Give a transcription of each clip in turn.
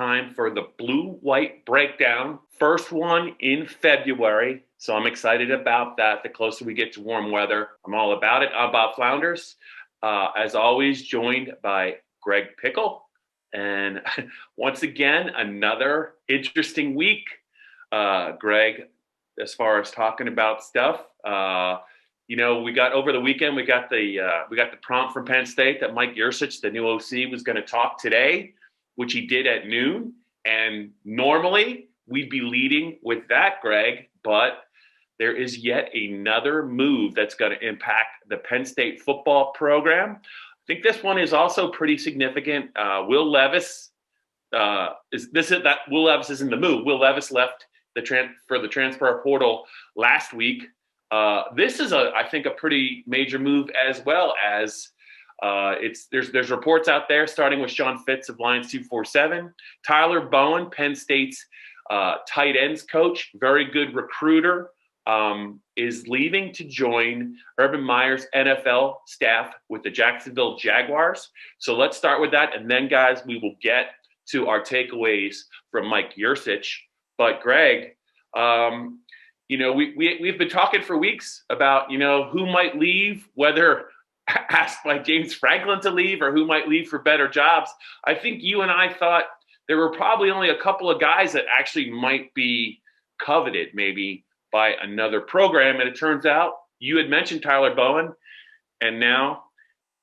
time for the blue-white breakdown. First one in February, so I'm excited about that. The closer we get to warm weather, I'm all about it. I'm Bob Flounders, as always, joined by Greg Pickel. And once again, another interesting week, Greg, as far as talking about stuff. We got over the weekend, we got the prompt from Penn State that Mike Yurcich, the new OC, was going to talk today, which he did at noon. And normally we'd be leading with that, Greg, but there is yet another move that's going to impact the Penn State football program. I think this one is also pretty significant. Will Levis Will Levis is in the move. Will Levis left for the transfer portal last week. This is I think a pretty major move, as well as there's reports out there, starting with Sean Fitz of Lions 247. Tyler Bowen, Penn State's tight ends coach, very good recruiter, is leaving to join Urban Meyer's NFL staff with the Jacksonville Jaguars. So let's start with that, and then, guys, we will get to our takeaways from Mike Yurcich. But Greg, we've been talking for weeks about, who might leave, whether asked by James Franklin to leave or who might leave for better jobs. I think you and I thought there were probably only a couple of guys that actually might be coveted maybe by another program. And it turns out you had mentioned Tyler Bowen, and now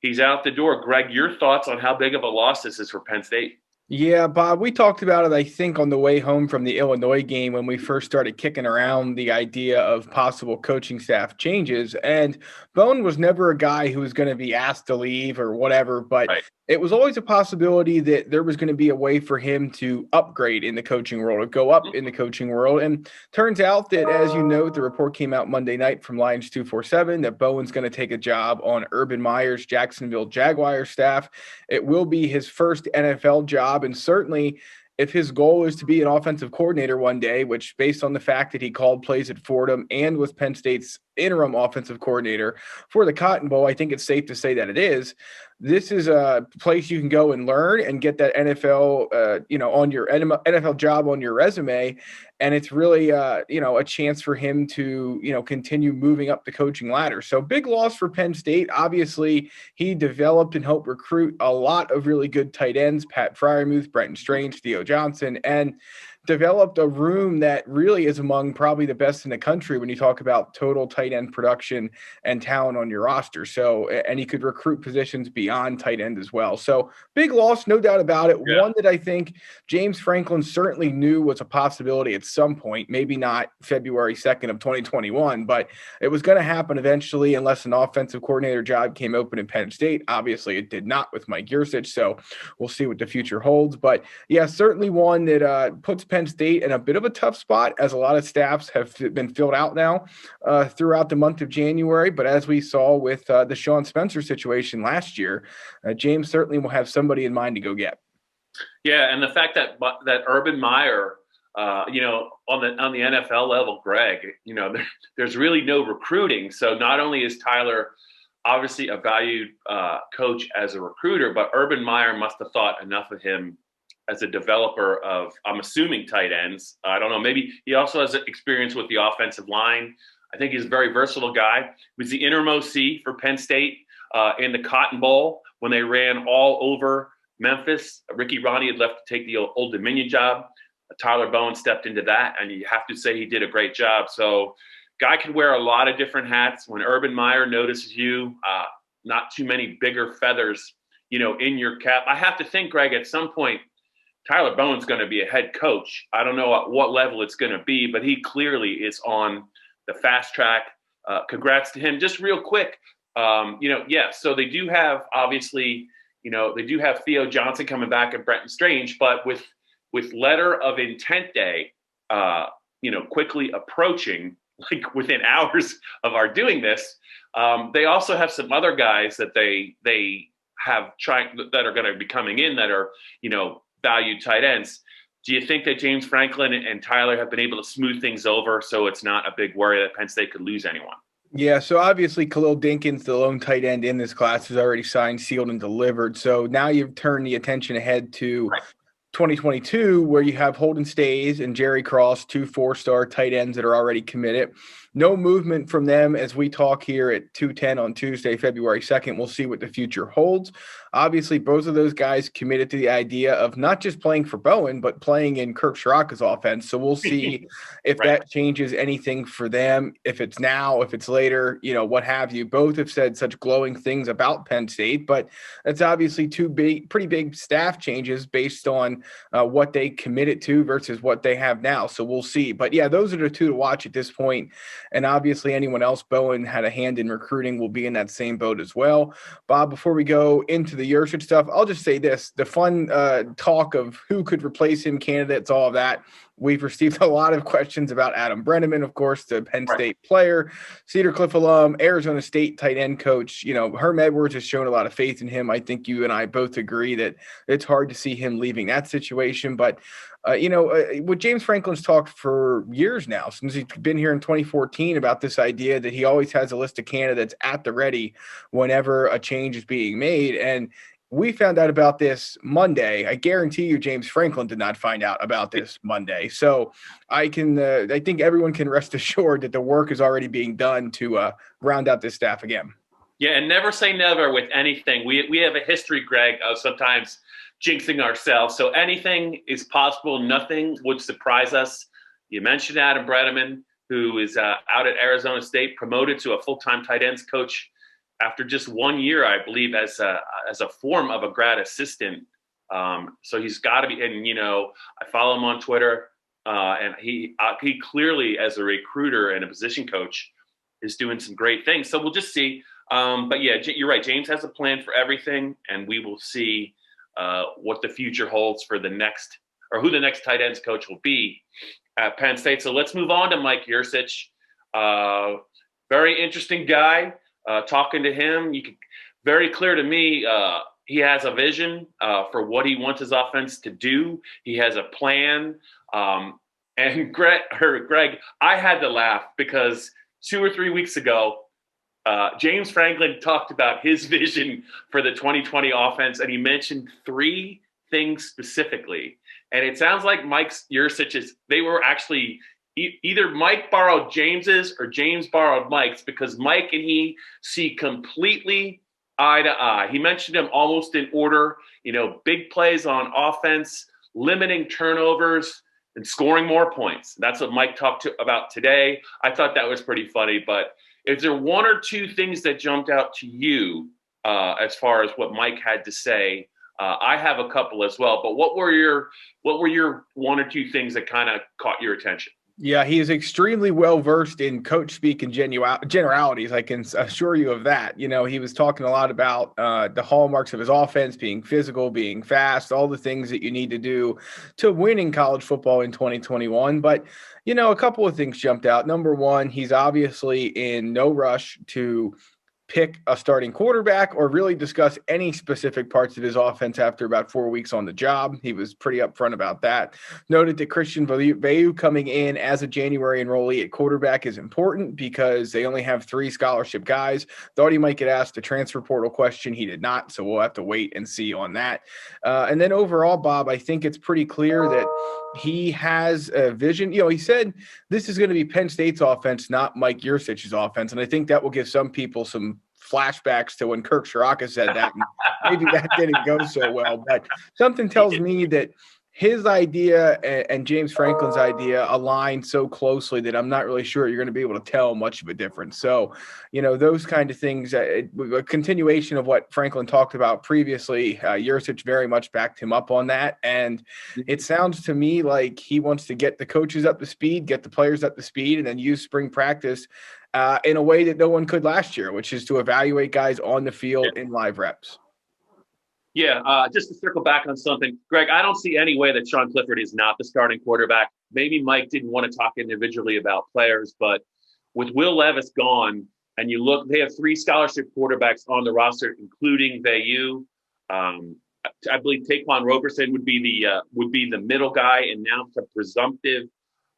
he's out the door. Greg, your thoughts on how big of a loss this is for Penn State? Yeah, Bob, we talked about it, I think, on the way home from the Illinois game when we first started kicking around the idea of possible coaching staff changes. And Bowen was never a guy who was going to be asked to leave or whatever, but right. It was always a possibility that there was going to be a way for him to upgrade in the coaching world or go up in the coaching world. And turns out that, as you know, the report came out Monday night from Lions 247 that Bowen's going to take a job on Urban Meyer's Jacksonville Jaguars staff. It will be his first NFL job. And certainly, if his goal is to be an offensive coordinator one day, which based on the fact that he called plays at Fordham and was Penn State's interim offensive coordinator for the Cotton Bowl, I think it's safe to say that it is. This is a place you can go and learn and get that NFL, on your NFL job on your resume. And it's really, a chance for him to, continue moving up the coaching ladder. So big loss for Penn State. Obviously, he developed and helped recruit a lot of really good tight ends, Pat Fryermuth, Brenton Strange, Theo Johnson, and developed a room that really is among probably the best in the country when you talk about total tight end production and talent on your roster. So, and he could recruit positions beyond tight end as well. So big loss, no doubt about it. Yeah. One that I think James Franklin certainly knew was a possibility at some point, maybe not February 2nd of 2021, but it was going to happen eventually unless an offensive coordinator job came open in Penn State. Obviously it did not with Mike Yurcich. So we'll see what the future holds, but yeah, certainly one that puts Penn State in a bit of a tough spot, as a lot of staffs have been filled out now throughout the month of January. But as we saw with the Sean Spencer situation last year, James certainly will have somebody in mind to go get. Yeah, and the fact that Urban Meyer, on the NFL level, Greg, there's really no recruiting. So not only is Tyler obviously a valued coach as a recruiter, but Urban Meyer must have thought enough of him as a developer of, I'm assuming, tight ends. I don't know. Maybe he also has experience with the offensive line. I think he's a very versatile guy. He was the interim OC for Penn State in the Cotton Bowl when they ran all over Memphis. Ricky Ronnie had left to take the Old Dominion job. Tyler Bowen stepped into that, and you have to say he did a great job. So guy can wear a lot of different hats. When Urban Meyer notices you, not too many bigger feathers, in your cap. I have to think, Greg, at some point, Tyler Bowen's going to be a head coach. I don't know at what level it's going to be, but he clearly is on the fast track. Congrats to him. Just real quick, so they do have, obviously, they do have Theo Johnson coming back and Brenton Strange, but with letter of intent day, quickly approaching, like within hours of our doing this, they also have some other guys that they have that are going to be coming in that are, valued tight ends. Do you think that James Franklin and Tyler have been able to smooth things over so it's not a big worry that Penn State could lose anyone? Yeah, so obviously Khalil Dinkins, the lone tight end in this class, is already signed, sealed, and delivered. So now you've turned the attention ahead to 2022, where you have Holden Stays and Jerry Cross, 2 4-star tight ends that are already committed. No movement from them as we talk here at 2:10 on Tuesday, February 2nd. We'll see what the future holds. Obviously, both of those guys committed to the idea of not just playing for Bowen, but playing in Kirk Ciarrocca's offense. So we'll see if that changes anything for them, if it's now, if it's later, what have you. Both have said such glowing things about Penn State, but that's obviously pretty big staff changes based on what they committed to versus what they have now. So we'll see. But yeah, those are the two to watch at this point. And obviously anyone else Bowen had a hand in recruiting will be in that same boat as well. Bob, before we go into the Yurcich stuff, I'll just say this, the fun talk of who could replace him, candidates, all of that. We've received a lot of questions about Adam Brenneman, of course, the Penn State player, Cedar Cliff alum, Arizona State tight end coach. Herm Edwards has shown a lot of faith in him. I think you and I both agree that it's hard to see him leaving that situation. But, what James Franklin's talked for years now, since he's been here in 2014, about this idea that he always has a list of candidates at the ready whenever a change is being made. And we found out about this Monday. I guarantee you James Franklin did not find out about this Monday. So I think everyone can rest assured that the work is already being done to round out this staff again. Yeah, and never say never with anything. We have a history, Greg, of sometimes jinxing ourselves. So anything is possible. Nothing would surprise us. You mentioned Adam Brenneman, who is out at Arizona State, promoted to a full-time tight ends coach after just 1 year, I believe, as a form of a grad assistant. So he's got to be, and I follow him on Twitter, and he clearly, as a recruiter and a position coach, is doing some great things. So we'll just see. But yeah, you're right. James has a plan for everything, and we will see what the future holds for the next, or who the next tight ends coach will be at Penn State. So let's move on to Mike Yurcich. Very interesting guy. Talking to him, very clear to me, he has a vision for what he wants his offense to do. He has a plan. And Greg, I had to laugh because 2 or 3 weeks ago, James Franklin talked about his vision for the 2020 offense, and he mentioned 3 things specifically. And it sounds like Mike Yurcich's, they were actually either Mike borrowed James's or James borrowed Mike's, because Mike and he see completely eye to eye. He mentioned them almost in order, big plays on offense, limiting turnovers, and scoring more points. That's what Mike talked about today. I thought that was pretty funny. But is there 1 or 2 things that jumped out to you as far as what Mike had to say? I have a couple as well. But what were your 1 or 2 things that kind of caught your attention? Yeah, he is extremely well-versed in coach speak and generalities. I can assure you of that. He was talking a lot about the hallmarks of his offense, being physical, being fast, all the things that you need to do to win in college football in 2021. But, a couple of things jumped out. Number one, he's obviously in no rush to pick a starting quarterback or really discuss any specific parts of his offense after about 4 weeks on the job. He was pretty upfront about that. Noted that Christian Veilleux coming in as a January enrollee at quarterback is important because they only have 3 scholarship guys. Thought he might get asked a transfer portal question. He did not, so we'll have to wait and see on that. And then overall, Bob, I think it's pretty clear that he has a vision. He said this is going to be Penn State's offense, not Mike Yurcich's offense. And I think that will give some people some flashbacks to when Kirk Ciarrocca said that. And maybe that didn't go so well, but something tells me that his idea and James Franklin's idea align so closely that I'm not really sure you're going to be able to tell much of a difference. So, those kind of things, a continuation of what Franklin talked about previously, Yurcich very much backed him up on that. And it sounds to me like he wants to get the coaches up to speed, get the players up to speed, and then use spring practice in a way that no one could last year, which is to evaluate guys on the field in live reps. Yeah, just to circle back on something, Greg, I don't see any way that Sean Clifford is not the starting quarterback. Maybe Mike didn't want to talk individually about players, but with Will Levis gone, and you look, they have 3 scholarship quarterbacks on the roster, including Veilleux. I believe Taquan Roberson would be the middle guy, and now it's a presumptive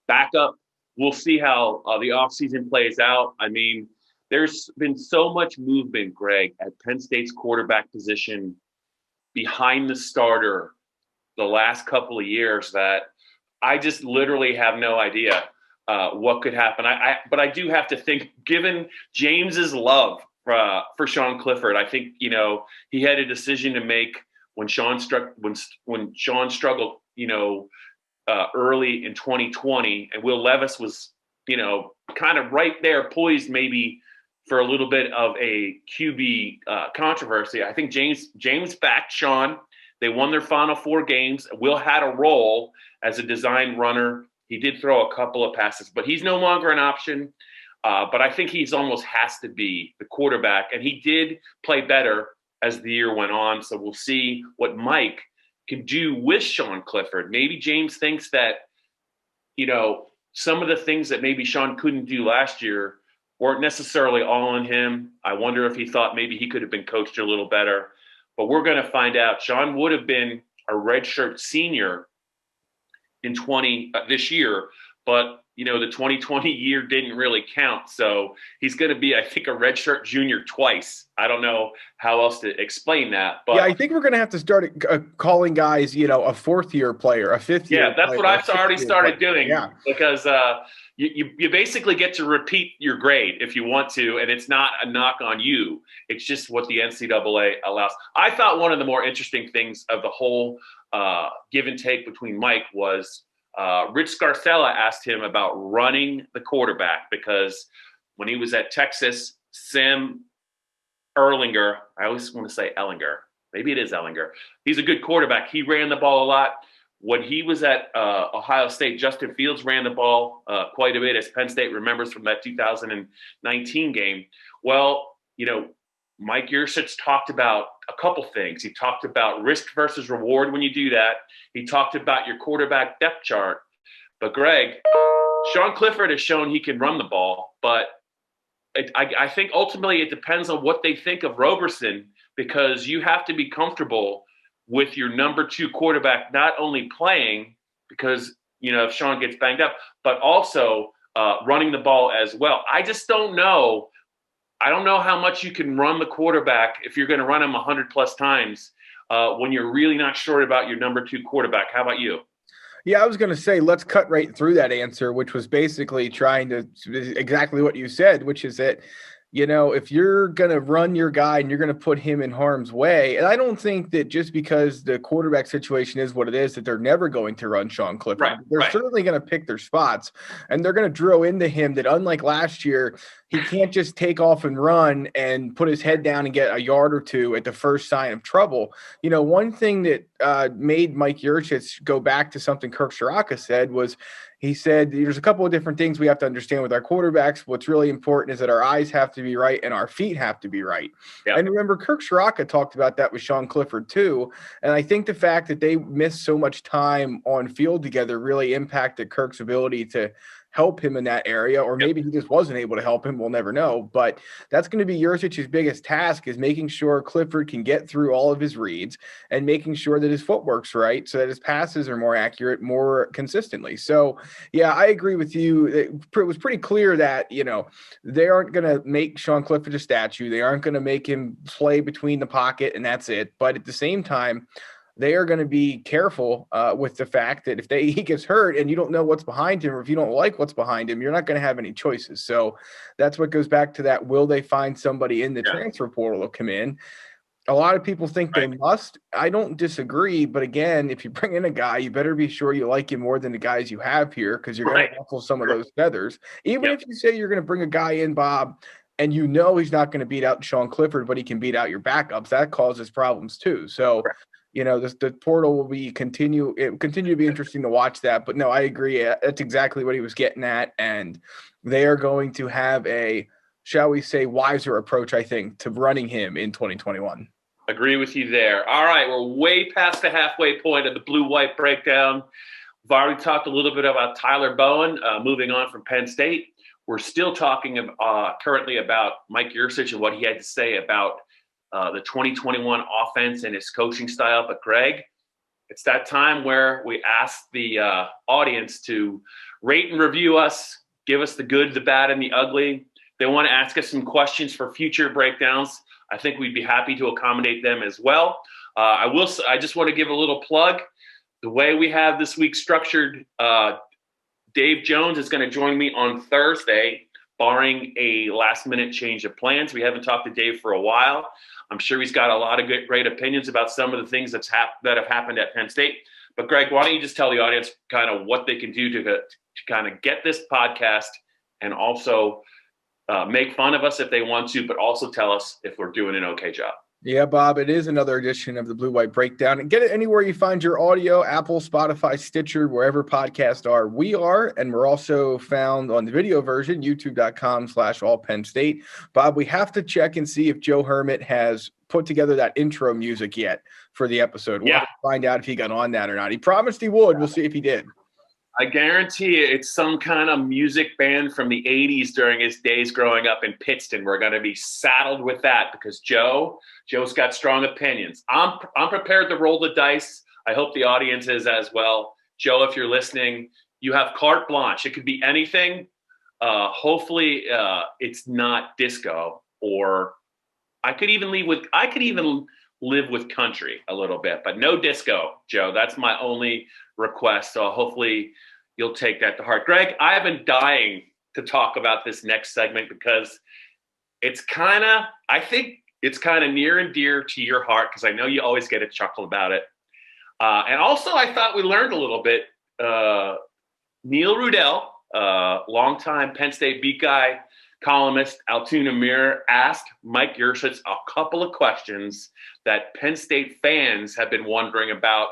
backup. We'll see how the offseason plays out. I mean, there's been so much movement, Greg, at Penn State's quarterback position behind the starter the last couple of years that I just literally have no idea what could happen. But I do have to think, given James's love for Sean Clifford, I think, he had a decision to make when Sean struggled, early in 2020, and Will Levis was, kind of right there, poised maybe for a little bit of a QB controversy. I think James backed Sean. They won their final 4 games. Will had a role as a design runner. He did throw a couple of passes, but he's no longer an option. But I think he's almost has to be the quarterback, and he did play better as the year went on. So we'll see what Mike can do with Sean Clifford. Maybe James thinks that, some of the things that maybe Sean couldn't do last year weren't necessarily all on him. I wonder if he thought maybe he could have been coached a little better. But we're going to find out. Sean would have been a redshirt senior in this year, but the 2020 year didn't really count. So he's going to be, I think, a redshirt junior twice. I don't know how else to explain that. But yeah, I think we're going to have to start calling guys, a fourth-year player, a fifth-year player. Yeah, that's what I've already started doing. Yeah. Because you basically get to repeat your grade if you want to, and it's not a knock on you. It's just what the NCAA allows. I thought one of the more interesting things of the whole give and take between Mike was Rich Scarcella asked him about running the quarterback, because when he was at Texas, Sam Erlinger, I always want to say Ellinger, maybe it is Ellinger, he's a good quarterback. He ran the ball a lot. When he was at Ohio State, Justin Fields ran the ball quite a bit, as Penn State remembers from that 2019 game. Well, Mike Yurcich talked about a couple things. He talked about risk versus reward when you do that. He talked about your quarterback depth chart. But Greg, Sean Clifford has shown he can run the ball, but I think ultimately it depends on what they think of Roberson, because you have to be comfortable with your number 2 quarterback not only playing, because if Sean gets banged up, but also running the ball as well. I just don't know. I don't know how much you can run the quarterback if you're going to run him 100+ times when you're really not sure about your number 2 quarterback. How about you? Yeah, I was going to say, let's cut right through that answer, which was basically trying to exactly what you said, which is that, if you're going to run your guy and you're going to put him in harm's way, and I don't think that just because the quarterback situation is what it is, that they're never going to run Sean Clifford. Right, they're certainly going to pick their spots, and they're going to drill into him that, unlike last year, he can't just take off and run and put his head down and get a yard or 2 at the first sign of trouble. One thing that made Mike Yurcich go back to something Kirk Ciarrocca said was, he said, there's a couple of different things we have to understand with our quarterbacks. What's really important is that our eyes have to be right and our feet have to be right. Yep. And remember, Kirk Ciarrocca talked about that with Sean Clifford too. And I think the fact that they missed so much time on field together really impacted Kirk's ability to help him in that area, or maybe he just wasn't able to help him. We'll never know. But that's going to be Yurcich's biggest task, is making sure Clifford can get through all of his reads and making sure that his footwork's right so that his passes are more accurate, more consistently. So, yeah, I agree with you. It was pretty clear that, they aren't going to make Sean Clifford a statue. They aren't going to make him play between the pocket and that's it. But at the same time, they are going to be careful with the fact that if he gets hurt and you don't know what's behind him, or if you don't like what's behind him, you're not going to have any choices. So that's what goes back to that. Will they find somebody in the transfer portal to come in? A lot of people think they must. I don't disagree. But again, if you bring in a guy, you better be sure you like him more than the guys you have here, because you're going to ruffle some of those feathers. Even if you say you're going to bring a guy in, Bob, and he's not going to beat out Sean Clifford, but he can beat out your backups, that causes problems too. So the portal will continue to be interesting to watch that. But no, I agree. That's exactly what he was getting at. And they are going to have a, shall we say, wiser approach, I think, to running him in 2021. Agree with you there. All right, we're way past the halfway point of the blue-white breakdown. We've already talked a little bit about Tyler Bowen moving on from Penn State. We're still talking currently about Mike Yurcich and what he had to say about the 2021 offense and his coaching style. But Greg, it's that time where we ask the audience to rate and review us, give us the good, the bad, and the ugly. They want to ask us some questions for future breakdowns. I think we'd be happy to accommodate them as well. I just want to give a little plug. the way we have this week structured, Dave Jones is going to join me on Thursday, barring a last-minute change of plans. We haven't talked to Dave for a while. I'm sure he's got a lot of great opinions about some of the things that have happened at Penn State. But Greg, why don't you just tell the audience kind of what they can do to kind of get this podcast and also make fun of us if they want to, but also tell us if we're doing an okay job. Yeah, Bob, it is another edition of the Blue White Breakdown. And get it anywhere you find your audio, Apple, Spotify, Stitcher, wherever podcasts are. We are, and we're also found on the video version, youtube.com/allpennstate. Bob, we have to check and see if Joe Hermit has put together that intro music yet for the episode. We'll have to find out if he got on that or not. He promised he would. We'll see if he did. I guarantee you it's some kind of music band from the 80s during his days growing up in Pittston. We're going to be saddled with that because Joe's got strong opinions. I'm prepared to roll the dice. I hope the audience is as well. Joe, if you're listening, you have carte blanche. It could be anything. Hopefully it's not disco, or I could even live with country a little bit, but no disco, Joe. That's my only request. So hopefully you'll take that to heart. Greg, I have been dying to talk about this next segment because I think it's kind of near and dear to your heart because I know you always get a chuckle about it. And also I thought we learned a little bit. Neil Rudell, longtime Penn State beat guy, columnist, Altoona Mirror, asked Mike Yurcich a couple of questions that Penn State fans have been wondering about,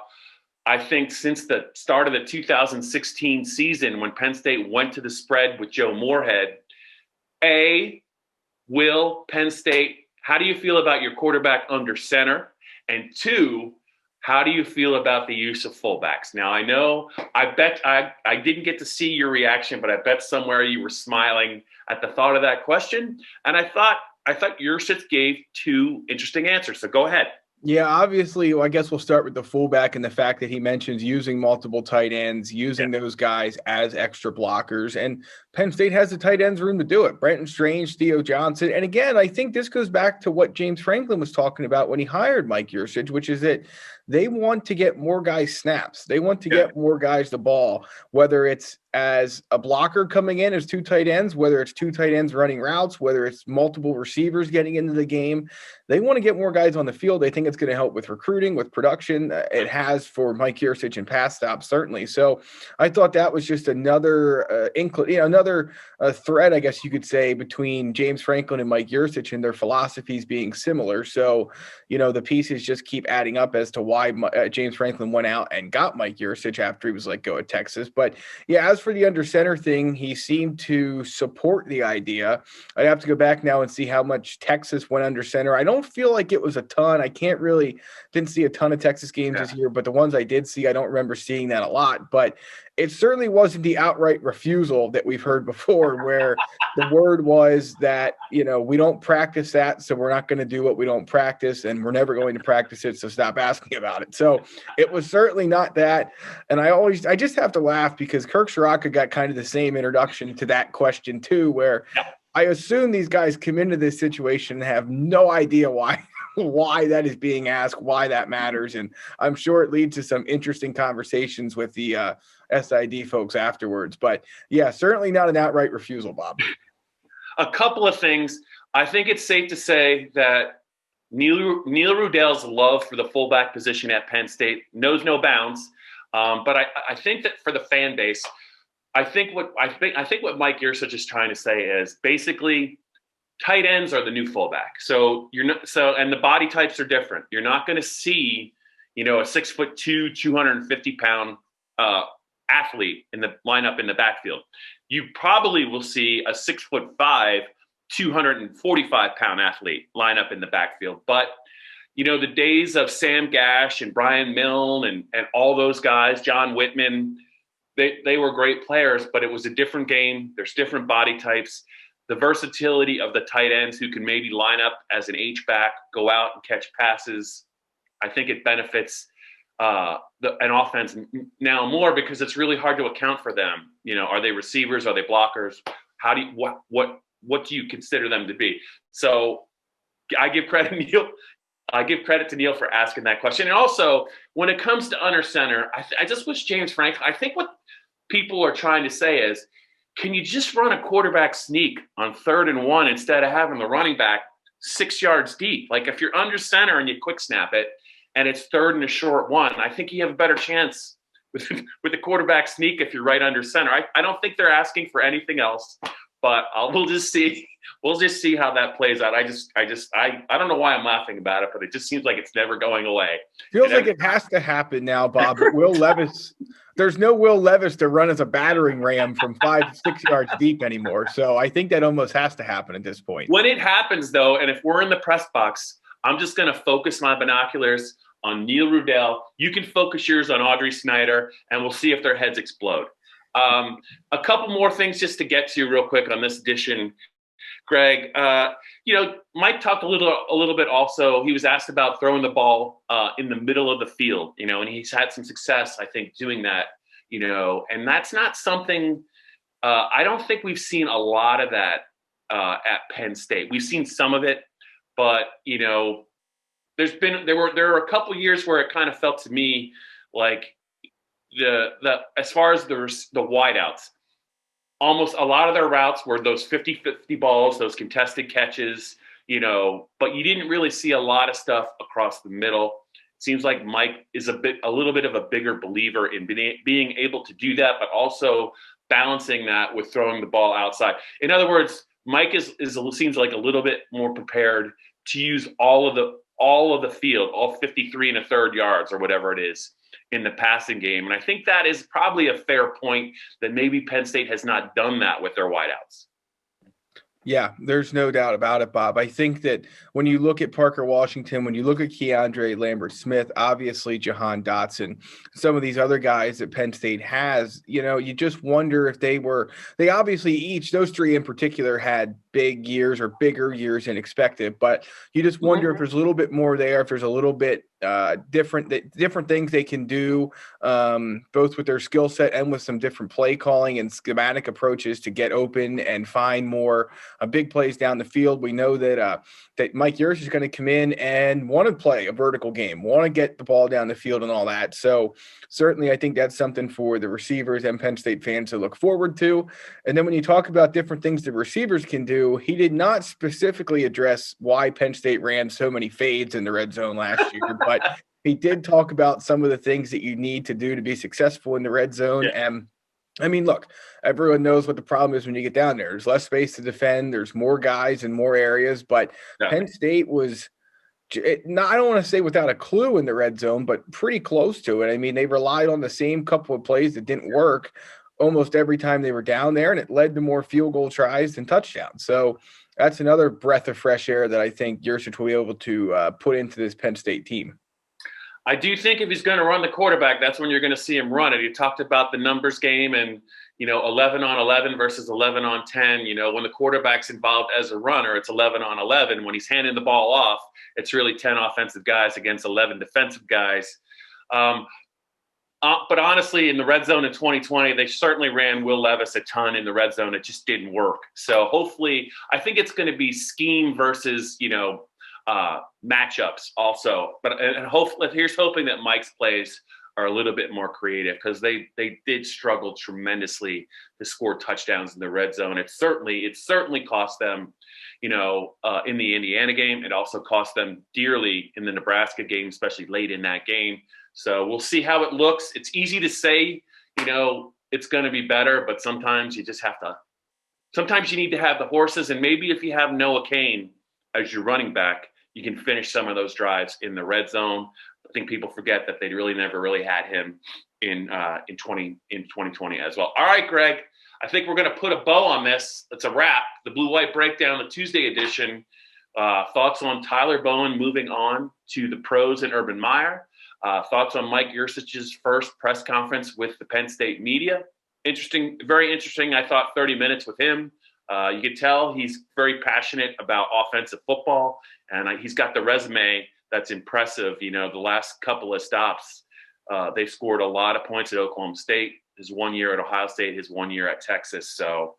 I think, since the start of the 2016 season when Penn State went to the spread with Joe Moorhead. A, will Penn State, how do you feel about your quarterback under center? And two, how do you feel about the use of fullbacks? Now, I know, I bet I didn't get to see your reaction, but I bet somewhere you were smiling at the thought of that question. And I thought Yurcich gave two interesting answers. So go ahead. Yeah, obviously, I guess we'll start with the fullback and the fact that he mentions using multiple tight ends, using those guys as extra blockers. And Penn State has the tight ends room to do it. Brenton Strange, Theo Johnson. And again, I think this goes back to what James Franklin was talking about when he hired Mike Yurcich, which is that they want to get more guys snaps. They want to get more guys the ball, whether it's as a blocker coming in as two tight ends, whether it's two tight ends running routes, whether it's multiple receivers getting into the game. They want to get more guys on the field. They think it's going to help with recruiting, with production. It has for Mike Yurcich and pass stops, certainly. So I thought that was just another another thread, I guess you could say, between James Franklin and Mike Yurcich and their philosophies being similar. So, the pieces just keep adding up as to why James Franklin went out and got Mike Yurcich after he was let go at Texas. But yeah, as for the under center thing, he seemed to support the idea. I'd have to go back now and see how much Texas went under center. I don't feel like it was a ton. I didn't see a ton of Texas games this year, but the ones I did see, I don't remember seeing that a lot. But it certainly wasn't the outright refusal that we've heard before, where the word was that, we don't practice that, so we're not going to do what we don't practice, and we're never going to practice it, so stop asking about it. So it was certainly not that. And I just have to laugh because Kirk Ciarrocca got kind of the same introduction to that question too, where I assume these guys come into this situation and have no idea why that is being asked, why that matters. And I'm sure it leads to some interesting conversations with the SID folks afterwards. But yeah, certainly not an outright refusal, Bob. A couple of things. I think it's safe to say that Neil Rudell's love for the fullback position at Penn State knows no bounds. But I think that for the fan base, I think what Mike Yurcich is trying to say is basically tight ends are the new fullback. So and the body types are different. You're not going to see, a 6'2", 250-pound athlete in the lineup in the backfield. You probably will see a 6'5", 245-pound athlete line up in the backfield. But the days of Sam Gash and Brian Milne and all those guys, John Whitman, they were great players, but it was a different game. There's different body types. The versatility of the tight ends who can maybe line up as an H-back, go out and catch passes, I think it benefits an offense now more because it's really hard to account for them. Are they receivers? Are they blockers? What do you consider them to be? So I give credit, Neil. I give credit to Neil for asking that question. And also, when it comes to under center, I just wish James Franklin, I think what people are trying to say is, can you just run a quarterback sneak on 3rd and 1 instead of having the running back 6 yards deep? Like if you're under center and you quick snap it and it's 3rd and a short 1, I think you have a better chance with the quarterback sneak if you're right under center. I don't think they're asking for anything else, but we'll just see. We'll just see how that plays out. I don't know why I'm laughing about it, but it just seems like it's never going away. Feels like it has to happen now, Bob. But Will Levis, there's no Will Levis to run as a battering ram from 5-6 yards deep anymore. So I think that almost has to happen at this point. When it happens, though, and if we're in the press box, I'm just going to focus my binoculars on Neil Rudell. You can focus yours on Audrey Snyder, and we'll see if their heads explode. A couple more things just to get to real quick on this edition, Greg. Mike talked a little bit also. He was asked about throwing the ball in the middle of the field, and he's had some success, I think, doing that, and that's not something I don't think we've seen a lot of that at Penn State. We've seen some of it, but, there were a couple years where it kind of felt to me like the as far as the wideouts, almost a lot of their routes were those 50-50 balls, those contested catches, but you didn't really see a lot of stuff across the middle. It seems like Mike is a little bit of a bigger believer in being able to do that, but also balancing that with throwing the ball outside. In other words, Mike seems like a little bit more prepared to use all of the field, all 53 1/3 yards or whatever it is, in the passing game. And I think that is probably a fair point that maybe Penn State has not done that with their wideouts. Yeah, there's no doubt about it, Bob. I think that when you look at Parker Washington, when you look at Keandre Lambert-Smith, obviously Jahan Dotson, some of these other guys that Penn State has, you just wonder if they obviously those three in particular had big years or bigger years than expected, but you just wonder if there's a little bit more there, if there's a little bit different things they can do, both with their skill set and with some different play calling and schematic approaches to get open and find more big plays down the field. We know that Mike Yurcich is going to come in and want to play a vertical game, want to get the ball down the field and all that. So certainly I think that's something for the receivers and Penn State fans to look forward to. And then when you talk about different things the receivers can do, he did not specifically address why Penn State ran so many fades in the red zone last year, but he did talk about some of the things that you need to do to be successful in the red zone. Yeah. And I mean, look, everyone knows what the problem is when you get down there. There's less space to defend. There's more guys in more areas, but Penn State was I don't want to say without a clue in the red zone, but pretty close to it. I mean, they relied on the same couple of plays that didn't work almost every time they were down there, and it led to more field goal tries than touchdowns. So that's another breath of fresh air that I think Yurcich will be able to put into this Penn State team. I do think if he's going to run the quarterback, that's when you're going to see him run it. You talked about the numbers game and, 11 on 11 versus 11 on 10. When the quarterback's involved as a runner, it's 11 on 11. When he's handing the ball off, it's really 10 offensive guys against 11 defensive guys. But honestly, in the red zone in 2020, they certainly ran Will Levis a ton in the red zone. It just didn't work. So hopefully, I think it's going to be scheme versus, matchups also. And hopefully, here's hoping that Mike's plays are a little bit more creative, because they did struggle tremendously to score touchdowns in the red zone. It certainly cost them, in the Indiana game. It also cost them dearly in the Nebraska game, especially late in that game. So we'll see how it looks. It's easy to say, it's going to be better, but sometimes you just sometimes you need to have the horses. And maybe if you have Noah Cain as your running back, you can finish some of those drives in the red zone. I think people forget that they really never really had him in 2020 as well. All right, Greg, I think we're going to put a bow on this. It's a wrap. The Blue White Breakdown, the Tuesday edition. Thoughts on Tyler Bowen moving on to the pros and Urban Meyer. Thoughts on Mike Yurcich's first press conference with the Penn State media. Interesting, very interesting. I thought 30 minutes with him. You could tell he's very passionate about offensive football, and he's got the resume that's impressive. The last couple of stops, they've scored a lot of points at Oklahoma State, his 1 year at Ohio State, his 1 year at Texas. So,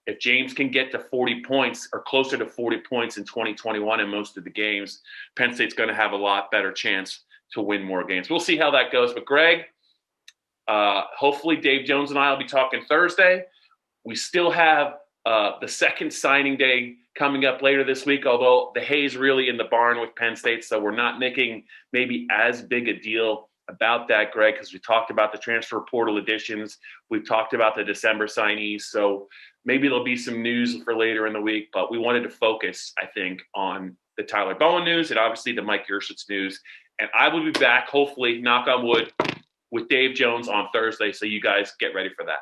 if James can get to 40 points or closer to 40 points in 2021 in most of the games, Penn State's going to have a lot better chance to win more games. We'll see how that goes. But Greg, hopefully Dave Jones and I will be talking Thursday. We still have the second signing day coming up later this week, although the hay's really in the barn with Penn State, so we're not making maybe as big a deal about that, Greg, because we talked about the transfer portal additions. We've talked about the December signees, so maybe there'll be some news for later in the week, but we wanted to focus, I think, on the Tyler Bowen news and obviously the Mike Yurcich news. And I will be back, hopefully, knock on wood, with Dave Jones on Thursday, so you guys get ready for that.